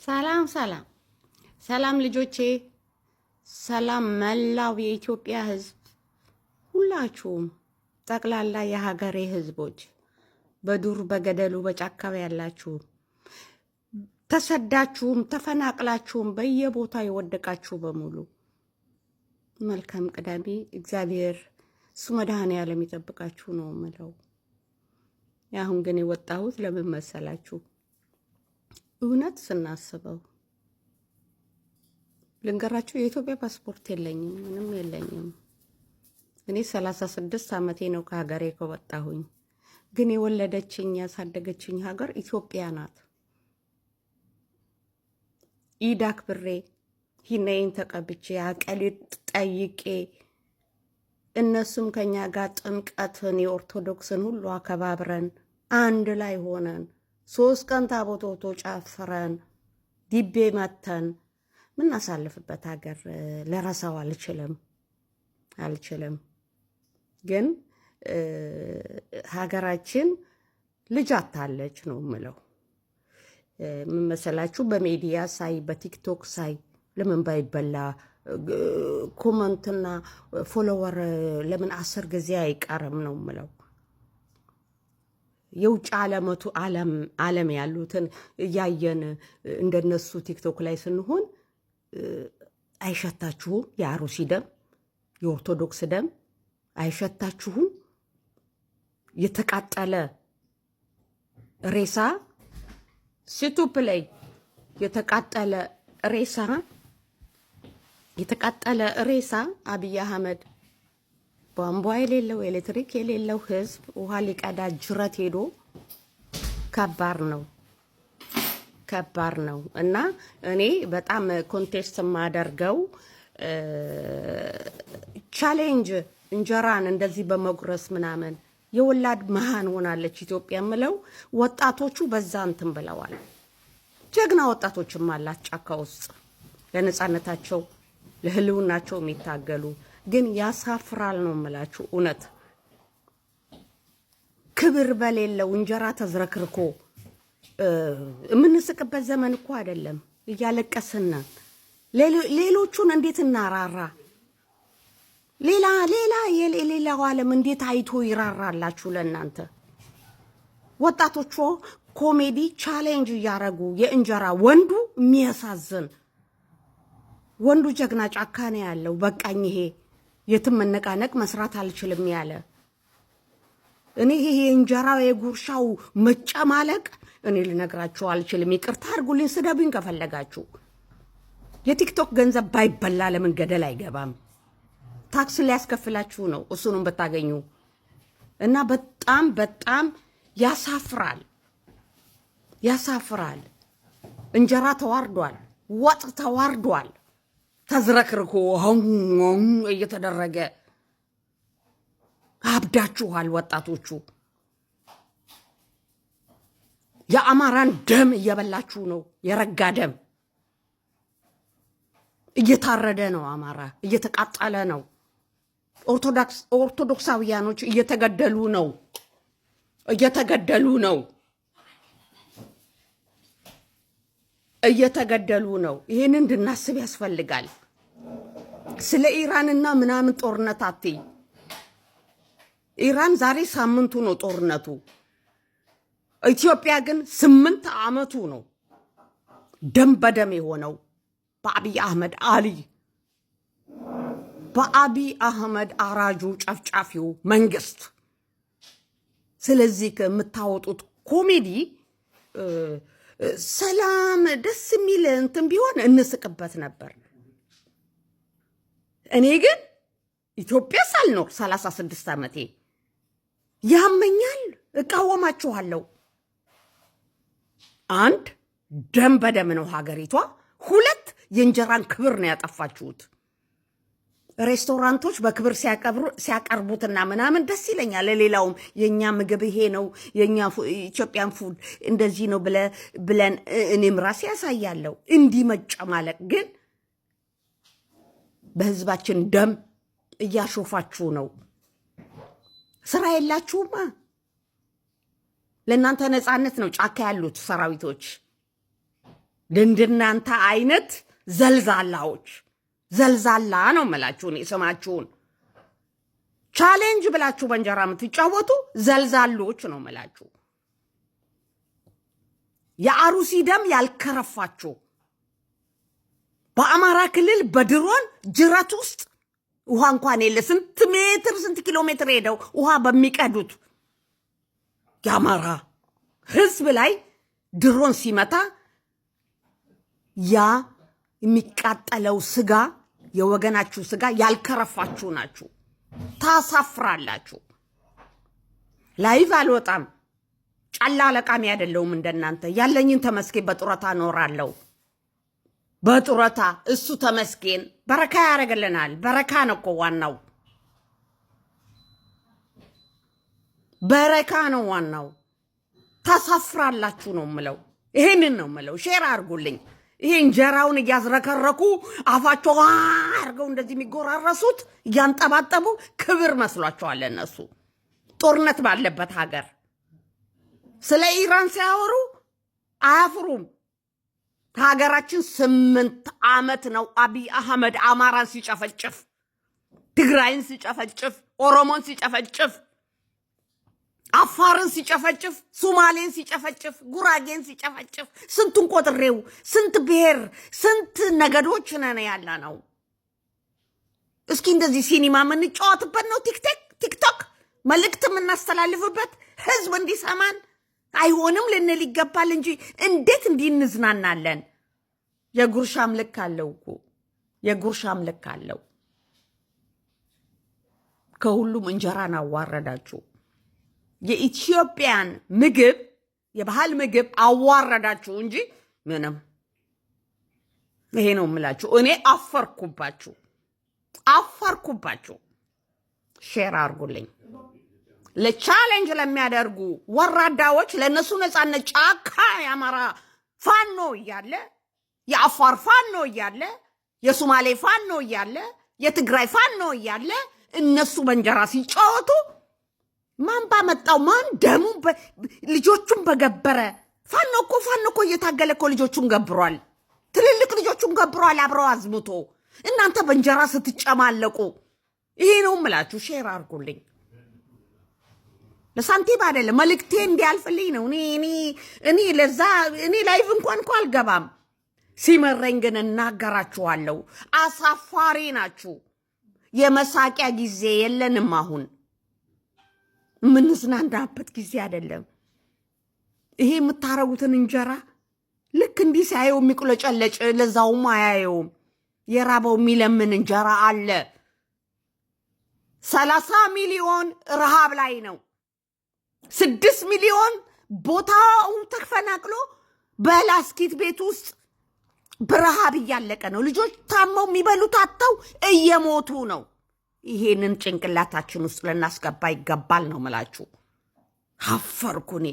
ሰላም ሰላም ሰላም ልጆቼ፣ ሰላም መላው የኢትዮጵያ ሕዝብ ሁላችሁም ጠቅላላ የሀገሬ ሕዝቦች በዱር በገደሉ በጫካው ያላችሁ ተሰዳችሁም ተፈናቅላችሁም በየቦታው የወደቃችሁ በሙሉ መልካም ቅዳሜ። እግዚአብሔር እሱ መድኃኔዓለም ይጠብቃችሁ ነው የምለው። አሁን ግን የወጣሁት ለምን መሰላችሁ? እውነት ስናስበው ልንገራችሁ፣ የኢትዮጵያ ፓስፖርት የለኝም፣ ምንም የለኝም። እኔ 36 ዓመቴ ነው ከሀገሬ ከወጣሁኝ። ግን የወለደችኝ ያሳደገችኝ ሀገር ኢትዮጵያ ናት። ኢድ አክብሬ ሂናዬን ተቀብቼ አቀሌት ጠይቄ እነሱም ከኛ ጋር ጥምቀትን የኦርቶዶክስን ሁሉ አከባብረን አንድ ላይ ሆነን 3 ቀን ታቦት ወጥቶ ጨፍረን ዲቤ መተን ምናሳልፍበት ሀገር ለረሳው አልችልም። ግን ሀገራችን ልጅ አታለች ነው የምለው። ምን መሰላችሁ? በሚዲያ ሳይ በቲክቶክ ሳይ ለምን ባይበላ ኮመንትና ፎሎወር ለምን 10 ጊዜ አይቀርም ነው የምለው። የውጭ ዓለም ያሉትን እያየን እንደነሱ ቲክቶክ ላይ ስንሆን አይሸታችሁም? የአሩሲ ደም የኦርቶዶክስ ደም አይሸታችሁም? የተቃጠለ ሬሳ ሲቱፕ ላይ የተቃጠለ ሬሳ አብይ አህመድ ቧንቧ የሌለው ኤሌክትሪክ የሌለው ህዝብ ውሃ ሊቀዳ ጅረት ሄዶ ከባድ ነው። እና እኔ በጣም ኮንቴስት የማደርገው ቻሌንጅ እንጀራን እንደዚህ በመጉረስ ምናምን የወላድ መሃን ሆናለች ኢትዮጵያ የምለው ወጣቶቹ በዛ እንትን ብለዋል። ጀግና ወጣቶችም አላት ጫካ ውስጥ ለነጻነታቸው ለህልውናቸው የሚታገሉ ግን ያሳፍራል ነው የምላችሁ። እውነት ክብር በሌለው እንጀራ ተዝረክርኮ የምንስቅበት ዘመን እኮ አይደለም። እያለቀስን ሌሎቹን እንዴት እናራራ? ሌላው ዓለም እንዴት አይቶ ይራራላችሁ? ለእናንተ ወጣቶቹ ኮሜዲ ቻሌንጅ እያረጉ የእንጀራ ወንዱ የሚያሳዝን ወንዱ ጀግና ጫካ ነው ያለው። በቃኝ ይሄ የትም መነቃነቅ መስራት አልችልም ያለ እኔ ይሄ እንጀራው የጉርሻው መጨማለቅ እኔ ልነግራችሁ አልችልም። ይቅርታ አድርጉልኝ፣ ስደቡኝ ከፈለጋችሁ። የቲክቶክ ገንዘብ ባይበላ ለምን ገደል አይገባም? ታክስ ሊያስከፍላችሁ ነው እሱንም ብታገኙ። እና በጣም ያሳፍራል። እንጀራ ተዋርዷል፣ ወጥ ተዋርዷል። ተዝረክርኮ እየተደረገ አብዳችኋል ወጣቶቹ። የአማራን ደም እየበላችሁ ነው። የረጋ ደም እየታረደ ነው። አማራ እየተቃጠለ ነው። ኦርቶዶክሳውያኖች እየተገደሉ ነው። ይሄንን እንድናስብ ያስፈልጋል። ስለ ኢራንና ምናምን ጦርነት አትይ። ኢራን ዛሬ ሳምንቱ ነው ጦርነቱ። ኢትዮጵያ ግን 8 ዓመቱ ነው ደም በደም የሆነው በአብይ አህመድ አራጁ ጨፍጫፊው መንግስት። ስለዚህ ከምታወጡት ኮሜዲ ሰላም ደስ የሚል እንትን ቢሆን እንስቅበት ነበር። እኔ ግን ኢትዮጵያ ሳልኖር 36 ዓመቴ ያመኛል፣ እቃወማችኋለሁ። 1 ደም በደም ነው ሀገሪቷ። 2 የእንጀራን ክብር ነው ያጠፋችሁት። ሬስቶራንቶች በክብር ሲያቀርቡትና ምናምን ደስ ይለኛል። ለሌላውም የኛ ምግብ ይሄ ነው የኛ ኢትዮጵያን ፉድ እንደዚህ ነው ብለን እኔም ራሴ ያሳያለሁ። እንዲህ መጨማለቅ ግን በህዝባችን ደም እያሾፋችሁ ነው። ስራ የላችሁማ። ለእናንተ ነፃነት ነው ጫካ ያሉት ሰራዊቶች። እንደናንተ አይነት ዘልዛላዎች ዘልዛላ ነው መላችሁ እኔ ስማችሁን ቻሌንጅ ብላችሁ በእንጀራ የምትጫወቱ ዘልዛሎች ነው መላችሁ። የአሩሲ ደም ያልከረፋችሁ በአማራ ክልል በድሮን ጅረት ውስጥ ውሃ እንኳን የለ ስንት ሜትር ስንት ኪሎ ሜትር ሄደው ውሃ በሚቀዱት የአማራ ህዝብ ላይ ድሮን ሲመታ ያ የሚቃጠለው ስጋ የወገናችሁ ስጋ ያልከረፋችሁ ናችሁ። ታሳፍራላችሁ። ላይቭ አልወጣም። ጫላ ለቃሚ አይደለሁም እንደናንተ። ያለኝን ተመስገን በጡረታ ኖራለሁ። በጡረታ እሱ ተመስገን በረካ ያደርግልናል። በረካ ነው እኮ ዋናው፣ በረካ ነው ዋናው። ታሳፍራላችሁ ነው ምለው። ይሄንን ነው ምለው። ሼር አድርጉልኝ። ይሄ እንጀራውን እያዝረከረኩ አፋቸው አርገው እንደዚህ የሚጎራረሱት እያንጠባጠቡ ክብር መስሏቸዋል እነሱ። ጦርነት ባለበት ሀገር ስለ ኢራን ሲያወሩ አያፍሩም። ሀገራችን 8 ዓመት ነው አብይ አህመድ አማራን ሲጨፈጭፍ፣ ትግራይን ሲጨፈጭፍ፣ ኦሮሞን ሲጨፈጭፍ፣ አፋርን ሲጨፈጭፍ፣ ሱማሌን ሲጨፈጭፍ፣ ጉራጌን ሲጨፈጭፍ፣ ስንቱን ቆጥሬው ስንት ብሔር ስንት ነገዶች ነን ያለ ነው። እስኪ እንደዚህ ሲኒማ የምንጫወትበት ነው ቲክቶክ መልእክት የምናስተላልፍበት ህዝብ እንዲሰማን አይሆንም ልንል ይገባል እንጂ እንዴት እንድንዝናናለን? የጉርሻም ልክ አለው እኮ የጉርሻም ልክ አለው። ከሁሉም እንጀራን አዋረዳችሁ። የኢትዮጵያን ምግብ የባህል ምግብ አዋረዳችሁ እንጂ ምንም። ይሄ ነው የምላችሁ። እኔ አፈርኩባችሁ። ሼር አድርጉልኝ። ለቻሌንጅ ለሚያደርጉ ወራዳዎች ለነሱ ነፃነት ጫካ የአማራ ፋኖ እያለ የአፋር ፋኖ እያለ የሱማሌ ፋኖ እያለ የትግራይ ፋኖ እያለ እነሱ በእንጀራ ሲጫወቱ ማን ባመጣው ማን ደሙ ልጆቹን በገበረ ፋኖ እኮ እየታገለ እኮ ልጆቹን ገብሯል። ትልልቅ ልጆቹን ገብሯል አብረው አዝምቶ። እናንተ በእንጀራ ስትጨማለቁ ይሄ ነው የምላችሁ። ሼር አድርጉልኝ። ለሳንቲም አይደለም መልእክቴ እንዲያልፍልኝ ነው። እኔ ለዛ እኔ ላይቭ እንኳን እኮ አልገባም። ሲመረኝ ግን እናገራችኋለሁ። አሳፋሪ ናችሁ። የመሳቂያ ጊዜ የለንም። አሁን የምንዝናናበት ጊዜ አይደለም። ይሄ የምታረጉትን እንጀራ ልክ እንዲህ ሲያየው የሚቁለጨለጭ ለዛውም አያየውም። የራበው የሚለምን እንጀራ አለ። 30 ሚሊዮን ረሃብ ላይ ነው። 6 ሚሊዮን ቦታው ተፈናቅሎ በላስኪት ቤት ውስጥ በረሃብ እያለቀ ነው። ልጆች ታመው የሚበሉት አጥተው እየሞቱ ነው። ይሄንን ጭንቅላታችን ውስጥ ልናስገባ ይገባል ነው ምላችሁ። አፈርኩ እኔ።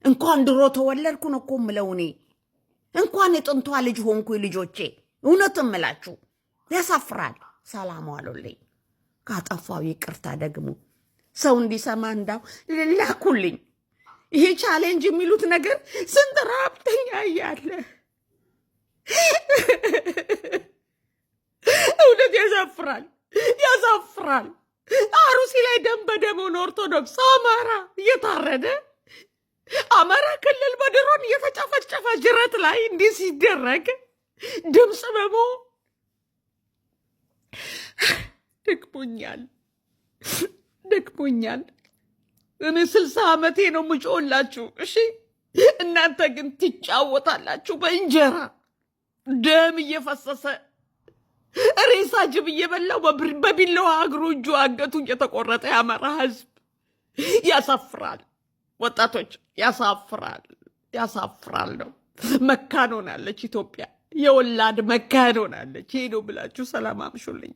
እንኳን ድሮ ተወለድኩ ነው እኮ ምለው እኔ። እንኳን የጥንቷ ልጅ ሆንኩ ልጆቼ። እውነትም ምላችሁ ያሳፍራል። ሰላም ዋሉልኝ። ካጠፋው ይቅርታ ደግሞ ሰው እንዲሰማ እንዳው ላኩልኝ። ይሄ ቻሌንጅ የሚሉት ነገር ስንት ረሀብተኛ እያለ እውነት ያሳፍራል። አሩሲ ላይ ደም በደም ሆነ ኦርቶዶክስ አማራ እየታረደ አማራ ክልል በድሮን እየተጨፈጨፈ ጅረት ላይ እንዲህ ሲደረግ ድምፅ በመሆን ደክሞኛል። እኔ 60 ዓመቴ ነው ምጮላችሁ። እሺ እናንተ ግን ትጫወታላችሁ በእንጀራ ደም እየፈሰሰ ሬሳ ጅብ እየበላው በቢላዋ እግሩ እጁ አንገቱ እየተቆረጠ ያመራ ህዝብ ያሳፍራል። ወጣቶች ያሳፍራል ነው። መካን ሆናለች ኢትዮጵያ። የወላድ መካን ሆናለች። ሄዶ ብላችሁ ሰላም አምሹልኝ።